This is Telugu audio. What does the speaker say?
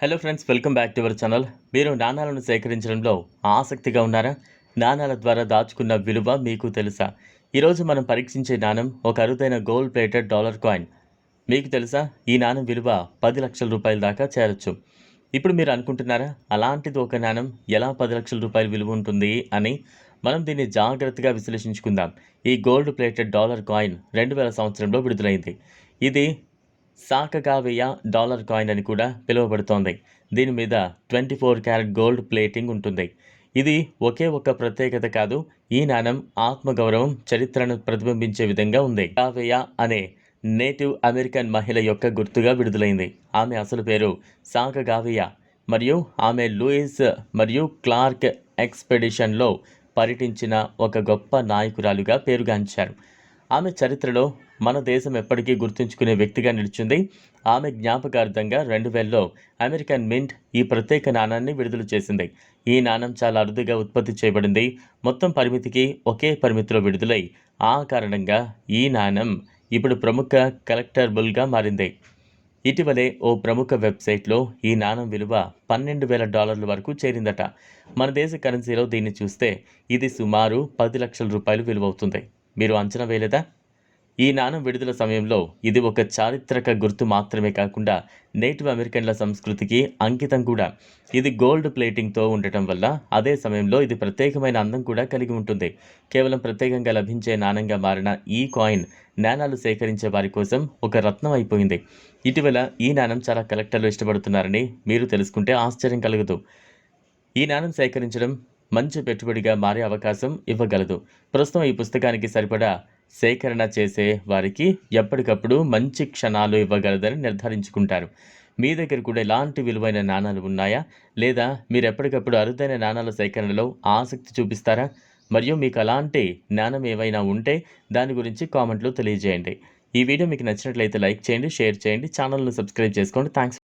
Hello friends, welcome back to our channel. మీరు నాణాలను సేకరించడంలో ఆసక్తిగా ఉన్నారా? నాణాల ద్వారా దాచుకున్న విలువ మీకు తెలుసా? ఈరోజు మనం పరీక్షించే నాణం ఒక అరుదైన గోల్డ్ ప్లేటెడ్ డాలర్ కాయిన్. మీకు తెలుసా, ఈ నాణం విలువ 10 లక్షల రూపాయల దాకా చేరొచ్చు. ఇప్పుడు మీరు అనుకుంటున్నారా, అలాంటిది ఒక నాణం ఎలా 10 లక్షల రూపాయల విలువ ఉంటుంది అని? మనం దీన్ని జాగ్రత్తగా విశ్లేషించుకుందాం. ఈ గోల్డ్ ప్లేటెడ్ డాలర్ కాయిన్ 2000 సంవత్సరంలో విడుదలైంది. ఇది సాకగావేయ డాలర్ కాయిన్ అని కూడా పిలువబడుతోంది. దీని మీద 24 క్యారెట్ గోల్డ్ ప్లేటింగ్ ఉంటుంది. ఇది ఒకే ఒక్క ప్రత్యేకత కాదు, ఈ నాణం ఆత్మగౌరవం, చరిత్రను ప్రతిబింబించే విధంగా ఉంది. గావేయ అనే నేటివ్ అమెరికన్ మహిళ యొక్క గుర్తుగా విడుదలైంది. ఆమె అసలు పేరు సాకగావేయ మరియు ఆమె లూయిస్ మరియు క్లార్క్ ఎక్స్పెడిషన్లో పర్యటించిన ఒక గొప్ప నాయకురాలుగా పేరుగాంచారు. ఆమె చరిత్రలో మన దేశం ఎప్పటికీ గుర్తుంచుకునే వ్యక్తిగా నిలిచింది. ఆమె జ్ఞాపకార్థంగా 2000లో అమెరికన్ మింట్ ఈ ప్రత్యేక నాణాన్ని విడుదల చేసింది. ఈ నాణం చాలా అరుదుగా ఉత్పత్తి చేయబడింది. మొత్తం పరిమితికి ఒకే పరిమితిలో విడుదలై ఆ కారణంగా ఈ నాణం ఇప్పుడు ప్రముఖ కలెక్టరబుల్గా మారింది. ఇటీవలే ఓ ప్రముఖ వెబ్సైట్లో ఈ నాణం విలువ $12,000 వరకు చేరిందట. మన దేశ కరెన్సీలో దీన్ని చూస్తే ఇది సుమారు 10 లక్షల రూపాయలు విలువవుతుంది. మీరు అంచనా వేయలేదా? ఈ నాణం విడుదల సమయంలో ఇది ఒక చారిత్రక గుర్తు మాత్రమే కాకుండా నేటివ్ అమెరికన్ల సంస్కృతికి అంకితం కూడా. ఇది గోల్డ్ ప్లేటింగ్తో ఉండటం వల్ల అదే సమయంలో ఇది ప్రత్యేకమైన అందం కూడా కలిగి ఉంటుంది. కేవలం ప్రత్యేకంగా లభించే నాణంగా మారిన ఈ కాయిన్ నాణాలు సేకరించే వారి కోసం ఒక రత్నం అయిపోయింది. ఇటీవల ఈ నాణం చాలా కలెక్టర్లు ఇష్టపడుతున్నారని మీరు తెలుసుకుంటే ఆశ్చర్యం కలగదు. ఈ నాణం సేకరించడం మంచి పెట్టుబడిగా మారే అవకాశం ఇవ్వగలదు. ప్రస్తుతం ఈ పుస్తకానికి సరిపడా సేకరణ చేసే వారికి ఎప్పటికప్పుడు మంచి క్షణాలు ఇవ్వగలదని నిర్ధారించుకుంటారు. మీ దగ్గర కూడా ఎలాంటి విలువైన నాణాలు ఉన్నాయా? లేదా మీరు ఎప్పటికప్పుడు అరుదైన నాణాల సేకరణలో ఆసక్తి చూపిస్తారా? మరియు మీకు అలాంటి నాణం ఏవైనా ఉంటే దాని గురించి కామెంట్లో తెలియజేయండి. ఈ వీడియో మీకు నచ్చినట్లయితే లైక్ చేయండి, షేర్ చేయండి, ఛానల్ను సబ్స్క్రైబ్ చేసుకోండి. థ్యాంక్స్.